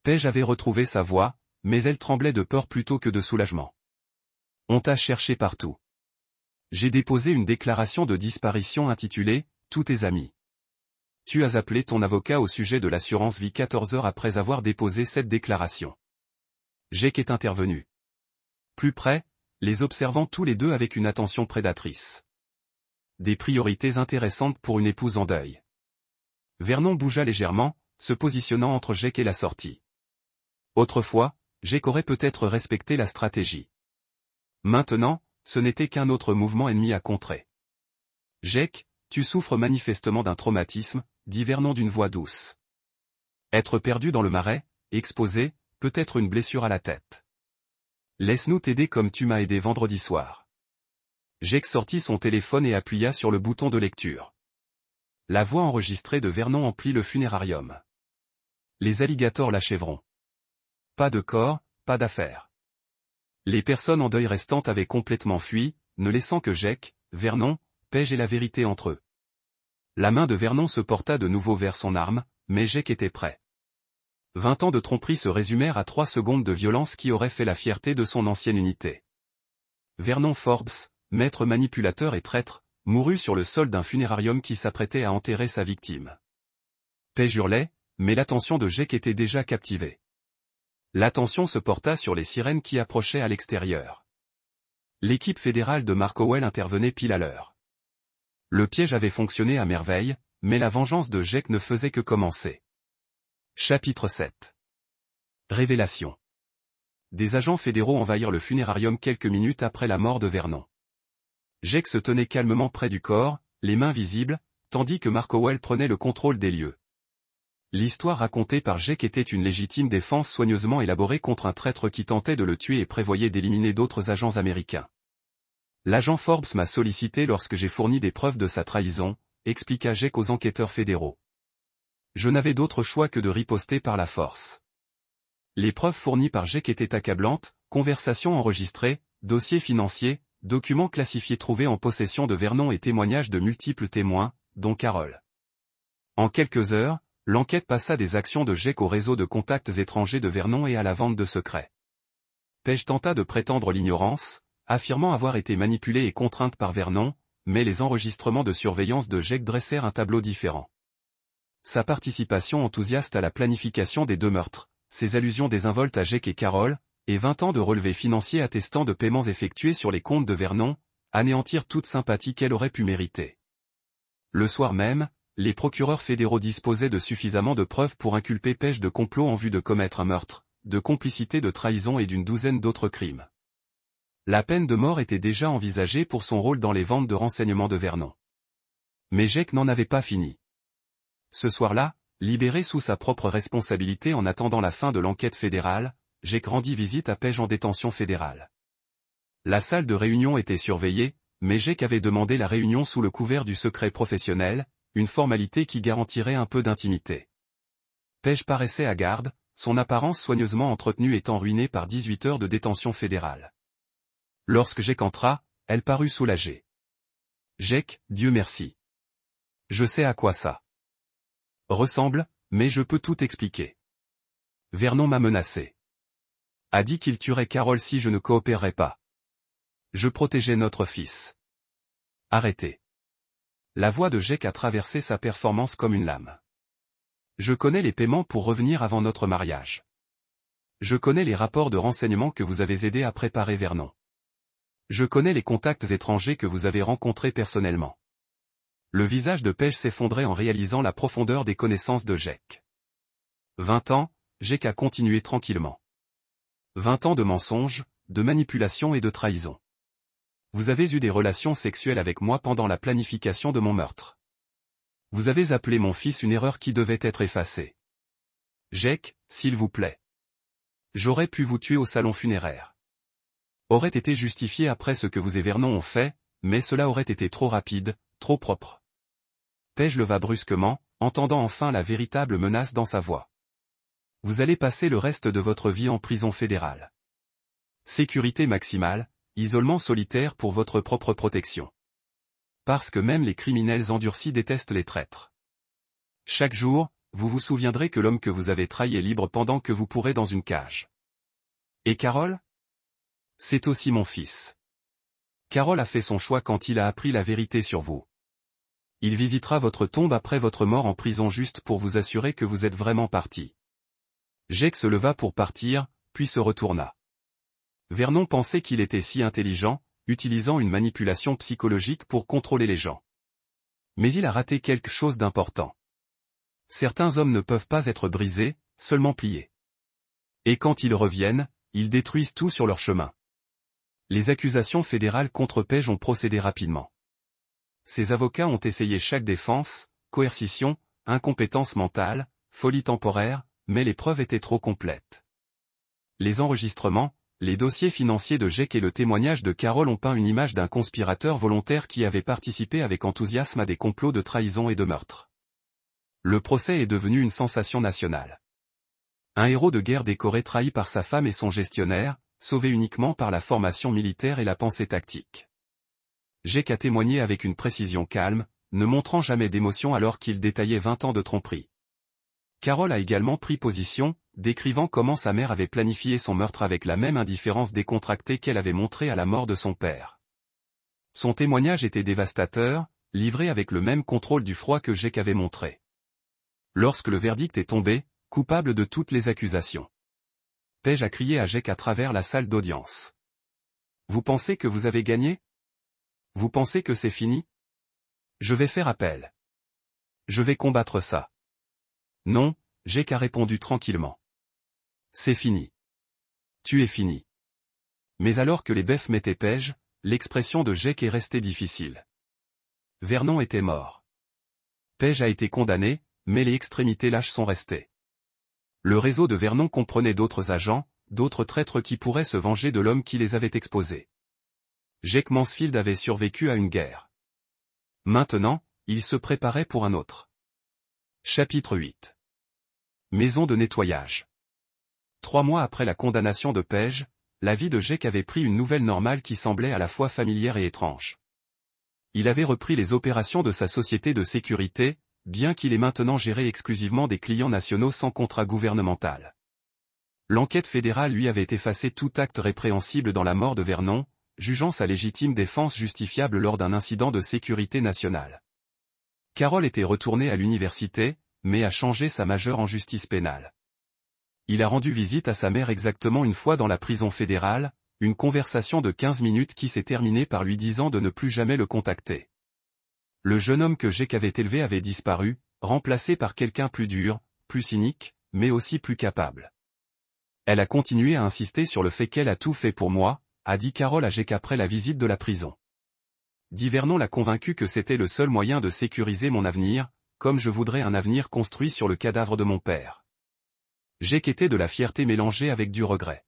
Paige avait retrouvé sa voix, mais elle tremblait de peur plutôt que de soulagement. On t'a cherché partout. J'ai déposé une déclaration de disparition intitulée « Tous tes amis ». Tu as appelé ton avocat au sujet de l'assurance vie 14 heures après avoir déposé cette déclaration. Jake est intervenu. Plus près, les observant tous les deux avec une attention prédatrice. Des priorités intéressantes pour une épouse en deuil. Vernon bougea légèrement, se positionnant entre Jake et la sortie. Autrefois, Jake aurait peut-être respecté la stratégie. Maintenant, ce n'était qu'un autre mouvement ennemi à contrer. Jake, tu souffres manifestement d'un traumatisme, dit Vernon d'une voix douce. Être perdu dans le marais, exposé, peut-être une blessure à la tête. Laisse-nous t'aider comme tu m'as aidé vendredi soir. Jake sortit son téléphone et appuya sur le bouton de lecture. La voix enregistrée de Vernon emplit le funérarium. Les alligators l'achèveront. Pas de corps, pas d'affaires. Les personnes en deuil restantes avaient complètement fui, ne laissant que Jake, Vernon, Paige et la vérité entre eux. La main de Vernon se porta de nouveau vers son arme, mais Jake était prêt. 20 ans de tromperie se résumèrent à 3 secondes de violence qui auraient fait la fierté de son ancienne unité. Vernon Forbes, maître manipulateur et traître, mourut sur le sol d'un funérarium qui s'apprêtait à enterrer sa victime. Paige hurlait, mais l'attention de Jake était déjà captivée. L'attention se porta sur les sirènes qui approchaient à l'extérieur. L'équipe fédérale de Mark Howell intervenait pile à l'heure. Le piège avait fonctionné à merveille, mais la vengeance de Jake ne faisait que commencer. Chapitre 7. Révélation. Des agents fédéraux envahirent le funérarium quelques minutes après la mort de Vernon. Jake se tenait calmement près du corps, les mains visibles, tandis que Mark Howell prenait le contrôle des lieux. L'histoire racontée par Jake était une légitime défense soigneusement élaborée contre un traître qui tentait de le tuer et prévoyait d'éliminer d'autres agents américains. L'agent Forbes m'a sollicité lorsque j'ai fourni des preuves de sa trahison, expliqua Jake aux enquêteurs fédéraux. Je n'avais d'autre choix que de riposter par la force. Les preuves fournies par Jake étaient accablantes, conversations enregistrées, dossiers financiers, documents classifiés trouvés en possession de Vernon et témoignages de multiples témoins, dont Carol. En quelques heures, l'enquête passa des actions de Jake au réseau de contacts étrangers de Vernon et à la vente de secrets. Paige tenta de prétendre l'ignorance, affirmant avoir été manipulée et contrainte par Vernon, mais les enregistrements de surveillance de Jake dressèrent un tableau différent. Sa participation enthousiaste à la planification des 2 meurtres, ses allusions désinvoltes à Jake et Carol, et 20 ans de relevés financiers attestant de paiements effectués sur les comptes de Vernon, anéantirent toute sympathie qu'elle aurait pu mériter. Le soir même, les procureurs fédéraux disposaient de suffisamment de preuves pour inculper Paige de complot en vue de commettre un meurtre, de complicité de trahison et d'une douzaine d'autres crimes. La peine de mort était déjà envisagée pour son rôle dans les ventes de renseignements de Vernon. Mais Jake n'en avait pas fini. Ce soir-là, libéré sous sa propre responsabilité en attendant la fin de l'enquête fédérale, Jake rendit visite à Paige en détention fédérale. La salle de réunion était surveillée, mais Jake avait demandé la réunion sous le couvert du secret professionnel, une formalité qui garantirait un peu d'intimité. Paige paraissait à garde, son apparence soigneusement entretenue étant ruinée par 18 heures de détention fédérale. Lorsque Jake entra, elle parut soulagée. Jake, Dieu merci. Je sais à quoi ça ressemble, mais je peux tout expliquer. Vernon m'a menacé. A dit qu'il tuerait Carol si je ne coopérerais pas. Je protégeais notre fils. Arrêtez. La voix de Jake a traversé sa performance comme une lame. Je connais les paiements pour revenir avant notre mariage. Je connais les rapports de renseignement que vous avez aidé à préparer Vernon. Je connais les contacts étrangers que vous avez rencontrés personnellement. Le visage de Paige s'effondrait en réalisant la profondeur des connaissances de Jake. 20 ans, Jake a continué tranquillement. 20 ans de mensonges, de manipulation et de trahison. Vous avez eu des relations sexuelles avec moi pendant la planification de mon meurtre. Vous avez appelé mon fils une erreur qui devait être effacée. Jake, s'il vous plaît. J'aurais pu vous tuer au salon funéraire. Aurait été justifié après ce que vous et Vernon ont fait, mais cela aurait été trop rapide, trop propre. Paige leva brusquement, entendant enfin la véritable menace dans sa voix. Vous allez passer le reste de votre vie en prison fédérale. Sécurité maximale, isolement solitaire pour votre propre protection. Parce que même les criminels endurcis détestent les traîtres. Chaque jour, vous vous souviendrez que l'homme que vous avez trahi est libre pendant que vous pourrez dans une cage. Et Carol ? C'est aussi mon fils. Carol a fait son choix quand il a appris la vérité sur vous. Il visitera votre tombe après votre mort en prison juste pour vous assurer que vous êtes vraiment parti. Jake se leva pour partir, puis se retourna. Vernon pensait qu'il était si intelligent, utilisant une manipulation psychologique pour contrôler les gens. Mais il a raté quelque chose d'important. Certains hommes ne peuvent pas être brisés, seulement pliés. Et quand ils reviennent, ils détruisent tout sur leur chemin. Les accusations fédérales contre Paige ont procédé rapidement. Ses avocats ont essayé chaque défense, coercition, incompétence mentale, folie temporaire, mais les preuves étaient trop complètes. Les enregistrements, les dossiers financiers de Jake et le témoignage de Carol ont peint une image d'un conspirateur volontaire qui avait participé avec enthousiasme à des complots de trahison et de meurtre. Le procès est devenu une sensation nationale. Un héros de guerre décoré trahi par sa femme et son gestionnaire, sauvé uniquement par la formation militaire et la pensée tactique. Jake a témoigné avec une précision calme, ne montrant jamais d'émotion alors qu'il détaillait 20 ans de tromperie. Carol a également pris position, décrivant comment sa mère avait planifié son meurtre avec la même indifférence décontractée qu'elle avait montrée à la mort de son père. Son témoignage était dévastateur, livré avec le même contrôle du froid que Jake avait montré. Lorsque le verdict est tombé, coupable de toutes les accusations. Paige a crié à Jake à travers la salle d'audience. Vous pensez que vous avez gagné ? Vous pensez que c'est fini ? Je vais faire appel. Je vais combattre ça. Non, Jake a répondu tranquillement. C'est fini. Tu es fini. Mais alors que les beffs mettaient Paige, l'expression de Jake est restée difficile. Vernon était mort. Paige a été condamné, mais les extrémités lâches sont restées. Le réseau de Vernon comprenait d'autres agents, d'autres traîtres qui pourraient se venger de l'homme qui les avait exposés. Jake Mansfield avait survécu à une guerre. Maintenant, il se préparait pour un autre. Chapitre 8. Maison de nettoyage. 3 mois après la condamnation de Paige, la vie de Jake avait pris une nouvelle normale qui semblait à la fois familière et étrange. Il avait repris les opérations de sa société de sécurité, bien qu'il ait maintenant géré exclusivement des clients nationaux sans contrat gouvernemental. L'enquête fédérale lui avait effacé tout acte répréhensible dans la mort de Vernon, jugeant sa légitime défense justifiable lors d'un incident de sécurité nationale. Carol était retournée à l'université, mais a changé sa majeure en justice pénale. Il a rendu visite à sa mère exactement une fois dans la prison fédérale, une conversation de 15 minutes qui s'est terminée par lui disant de ne plus jamais le contacter. Le jeune homme que Jake avait élevé avait disparu, remplacé par quelqu'un plus dur, plus cynique, mais aussi plus capable. Elle a continué à insister sur le fait qu'elle a tout fait pour moi, a dit Carol à Jake après la visite de la prison. Vernon l'a convaincu que c'était le seul moyen de sécuriser mon avenir, comme je voudrais un avenir construit sur le cadavre de mon père. Jake était de la fierté mélangée avec du regret.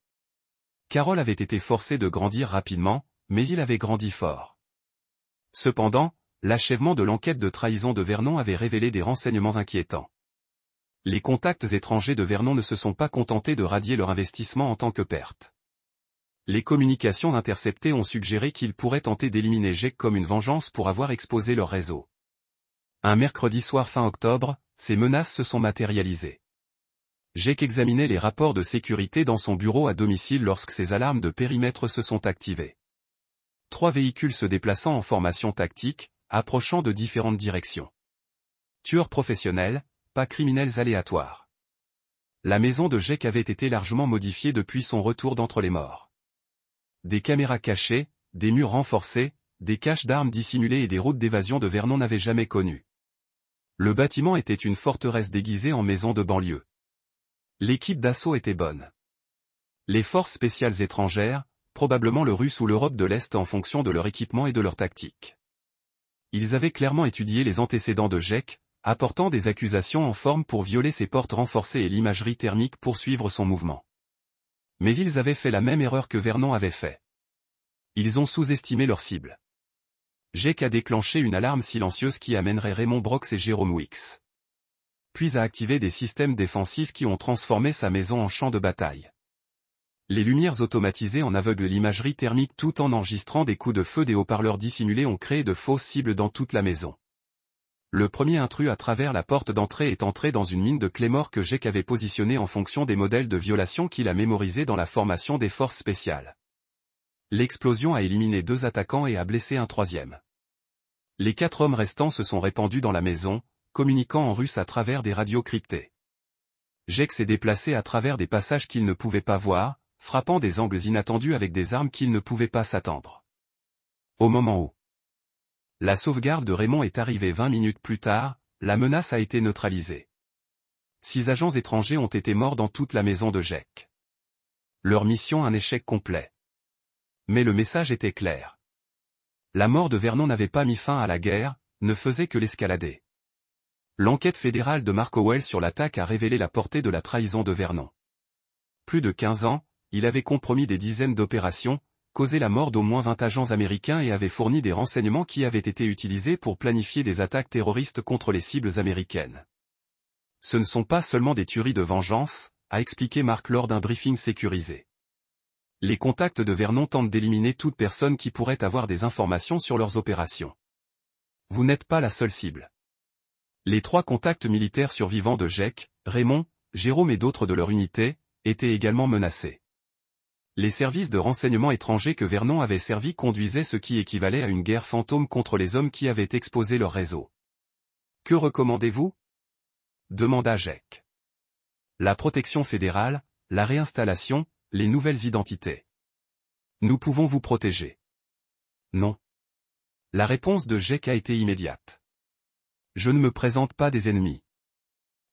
Carol avait été forcée de grandir rapidement, mais il avait grandi fort. Cependant, l'achèvement de l'enquête de trahison de Vernon avait révélé des renseignements inquiétants. Les contacts étrangers de Vernon ne se sont pas contentés de radier leur investissement en tant que perte. Les communications interceptées ont suggéré qu'ils pourraient tenter d'éliminer Jake comme une vengeance pour avoir exposé leur réseau. Un mercredi soir fin octobre, ces menaces se sont matérialisées. Jake examinait les rapports de sécurité dans son bureau à domicile lorsque ses alarmes de périmètre se sont activées. 3 véhicules se déplaçant en formation tactique, approchant de différentes directions. Tueurs professionnels, pas criminels aléatoires. La maison de Jake avait été largement modifiée depuis son retour d'entre les morts. Des caméras cachées, des murs renforcés, des caches d'armes dissimulées et des routes d'évasion de Vernon n'avaient jamais connu. Le bâtiment était une forteresse déguisée en maison de banlieue. L'équipe d'assaut était bonne. Les forces spéciales étrangères, probablement le Russe ou l'Europe de l'Est en fonction de leur équipement et de leur tactique. Ils avaient clairement étudié les antécédents de Jake, apportant des accusations en forme pour violer ses portes renforcées et l'imagerie thermique pour suivre son mouvement. Mais ils avaient fait la même erreur que Vernon avait fait. Ils ont sous-estimé leur cible. Jake a déclenché une alarme silencieuse qui amènerait Raymond Brox et Jerome Weeks. Puis a activé des systèmes défensifs qui ont transformé sa maison en champ de bataille. Les lumières automatisées en aveuglent l'imagerie thermique tout en enregistrant des coups de feu des haut-parleurs dissimulés ont créé de fausses cibles dans toute la maison. Le premier intrus à travers la porte d'entrée est entré dans une mine de Claymore que Jake avait positionnée en fonction des modèles de violation qu'il a mémorisés dans la formation des forces spéciales. L'explosion a éliminé 2 attaquants et a blessé un 3e. Les 4 hommes restants se sont répandus dans la maison, communiquant en russe à travers des radios cryptées. Jake s'est déplacé à travers des passages qu'il ne pouvait pas voir, frappant des angles inattendus avec des armes qu'il ne pouvait pas s'attendre. Au moment où la sauvegarde de Raymond est arrivée 20 minutes plus tard, la menace a été neutralisée. 6 agents étrangers ont été morts dans toute la maison de Jake. Leur mission un échec complet. Mais le message était clair. La mort de Vernon n'avait pas mis fin à la guerre, ne faisait que l'escalader. L'enquête fédérale de Mark Howell sur l'attaque a révélé la portée de la trahison de Vernon. Plus de 15 ans, il avait compromis des dizaines d'opérations, causé la mort d'au moins 20 agents américains et avait fourni des renseignements qui avaient été utilisés pour planifier des attaques terroristes contre les cibles américaines. Ce ne sont pas seulement des tueries de vengeance, a expliqué Mark lors d'un briefing sécurisé. Les contacts de Vernon tentent d'éliminer toute personne qui pourrait avoir des informations sur leurs opérations. Vous n'êtes pas la seule cible. Les 3 contacts militaires survivants de Jake, Raymond, Jérôme et d'autres de leur unité, étaient également menacés. Les services de renseignement étrangers que Vernon avait servis conduisaient ce qui équivalait à une guerre fantôme contre les hommes qui avaient exposé leur réseau. Que recommandez-vous ? Demanda Jake. La protection fédérale, la réinstallation, les nouvelles identités. Nous pouvons vous protéger. Non. La réponse de Jake a été immédiate. Je ne me présente pas des ennemis.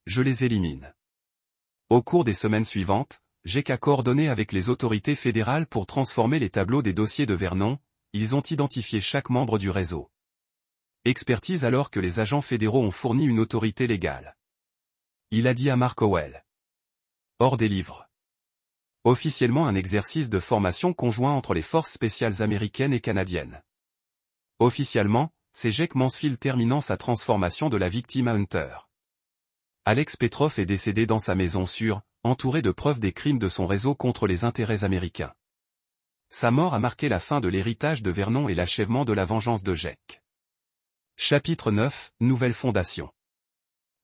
Je les élimine. Au cours des semaines suivantes, Jake a coordonné avec les autorités fédérales pour transformer les tableaux des dossiers de Vernon, ils ont identifié chaque membre du réseau. Expertise alors que les agents fédéraux ont fourni une autorité légale. Il a dit à Mark Howell. Hors des livres. Officiellement un exercice de formation conjoint entre les forces spéciales américaines et canadiennes. Officiellement, c'est Jake Mansfield terminant sa transformation de la victime à Hunter. Alex Petrov est décédé dans sa maison sûre, entouré de preuves des crimes de son réseau contre les intérêts américains. Sa mort a marqué la fin de l'héritage de Vernon et l'achèvement de la vengeance de Jake. Chapitre 9, Nouvelle fondation.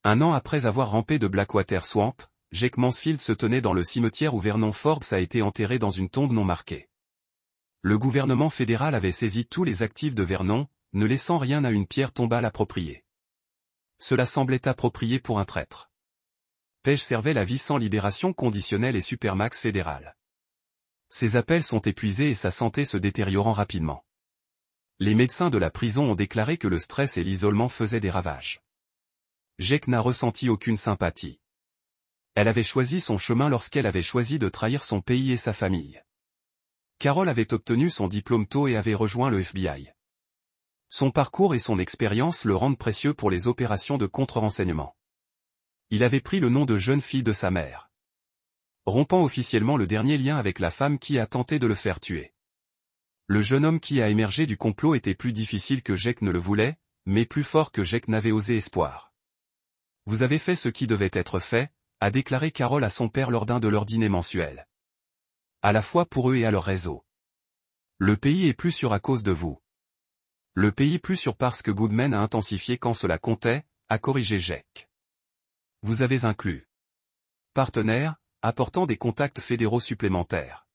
1 an après avoir rampé de Blackwater Swamp, Jake Mansfield se tenait dans le cimetière où Vernon Forbes a été enterré dans une tombe non marquée. Le gouvernement fédéral avait saisi tous les actifs de Vernon, ne laissant rien à une pierre tombale appropriée. Cela semblait approprié pour un traître. Page servait la vie sans libération conditionnelle et supermax fédérale. Ses appels sont épuisés et sa santé se détériorant rapidement. Les médecins de la prison ont déclaré que le stress et l'isolement faisaient des ravages. Jake n'a ressenti aucune sympathie. Elle avait choisi son chemin lorsqu'elle avait choisi de trahir son pays et sa famille. Carol avait obtenu son diplôme tôt et avait rejoint le FBI. Son parcours et son expérience le rendent précieux pour les opérations de contre-renseignement. Il avait pris le nom de jeune fille de sa mère. Rompant officiellement le dernier lien avec la femme qui a tenté de le faire tuer. Le jeune homme qui a émergé du complot était plus difficile que Jake ne le voulait, mais plus fort que Jake n'avait osé espoir. Vous avez fait ce qui devait être fait, a déclaré Carol à son père lors d'un de leurs dîners mensuels. À la fois pour eux et à leur réseau. Le pays est plus sûr à cause de vous. Le pays plus sûr parce que Goodman a intensifié quand cela comptait, a corrigé Jake. Vous avez inclus. Partenaire, apportant des contacts fédéraux supplémentaires.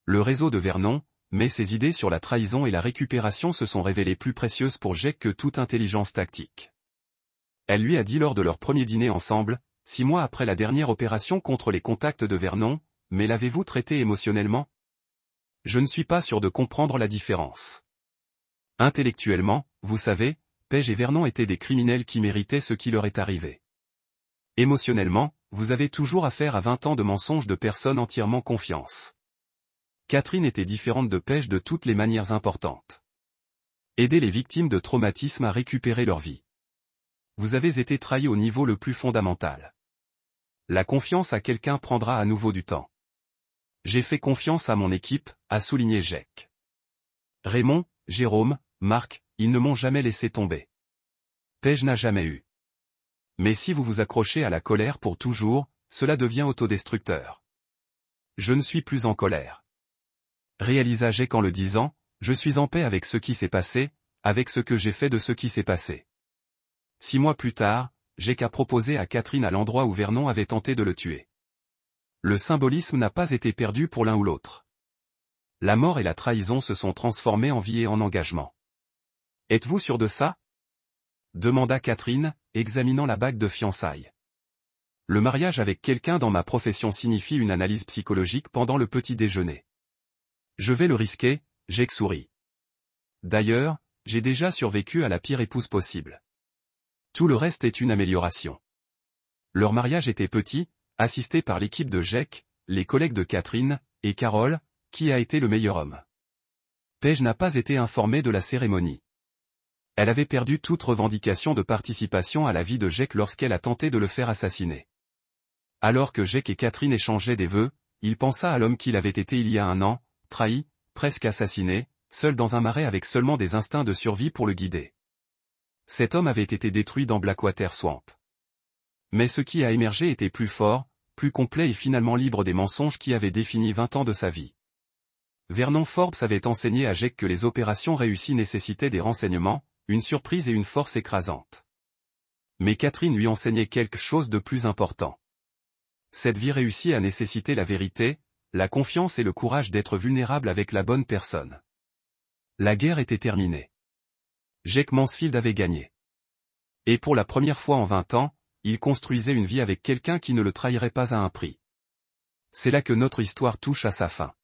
Le réseau de Vernon, mais ses idées sur la trahison et la récupération se sont révélées plus précieuses pour Jake que toute intelligence tactique. Elle lui a dit lors de leur premier dîner ensemble, 6 mois après la dernière opération contre les contacts de Vernon, mais l'avez-vous traité émotionnellement? Je ne suis pas sûr de comprendre la différence. Intellectuellement, vous savez, Page et Vernon étaient des criminels qui méritaient ce qui leur est arrivé. Émotionnellement, vous avez toujours affaire à 20 ans de mensonges de personnes entièrement confiance. Catherine était différente de Page de toutes les manières importantes. Aider les victimes de traumatisme à récupérer leur vie. Vous avez été trahi au niveau le plus fondamental. La confiance à quelqu'un prendra à nouveau du temps. J'ai fait confiance à mon équipe, a souligné Jake. Raymond, Jérôme, Marc, ils ne m'ont jamais laissé tomber. Page n'a jamais eu. Mais si vous vous accrochez à la colère pour toujours, cela devient autodestructeur. Je ne suis plus en colère. Réalisa Jake en le disant, je suis en paix avec ce qui s'est passé, avec ce que j'ai fait de ce qui s'est passé. 6 mois plus tard, Jake a proposé à Catherine à l'endroit où Vernon avait tenté de le tuer. Le symbolisme n'a pas été perdu pour l'un ou l'autre. La mort et la trahison se sont transformées en vie et en engagement. Êtes-vous sûr de ça? Demanda Catherine, examinant la bague de fiançailles. Le mariage avec quelqu'un dans ma profession signifie une analyse psychologique pendant le petit déjeuner. Je vais le risquer, Jake sourit. D'ailleurs, j'ai déjà survécu à la pire épouse possible. Tout le reste est une amélioration. Leur mariage était petit, assisté par l'équipe de Jake, les collègues de Catherine, et Carole, qui a été le meilleur homme. Page n'a pas été informée de la cérémonie. Elle avait perdu toute revendication de participation à la vie de Jake lorsqu'elle a tenté de le faire assassiner. Alors que Jake et Catherine échangeaient des vœux, il pensa à l'homme qu'il avait été il y a 1 an, trahi, presque assassiné, seul dans un marais avec seulement des instincts de survie pour le guider. Cet homme avait été détruit dans Blackwater Swamp. Mais ce qui a émergé était plus fort, plus complet et finalement libre des mensonges qui avaient défini 20 ans de sa vie. Vernon Forbes avait enseigné à Jake que les opérations réussies nécessitaient des renseignements, une surprise et une force écrasante. Mais Catherine lui enseignait quelque chose de plus important. Cette vie réussie a nécessité la vérité, la confiance et le courage d'être vulnérable avec la bonne personne. La guerre était terminée. Jake Mansfield avait gagné. Et pour la première fois en 20 ans, il construisait une vie avec quelqu'un qui ne le trahirait pas à un prix. C'est là que notre histoire touche à sa fin.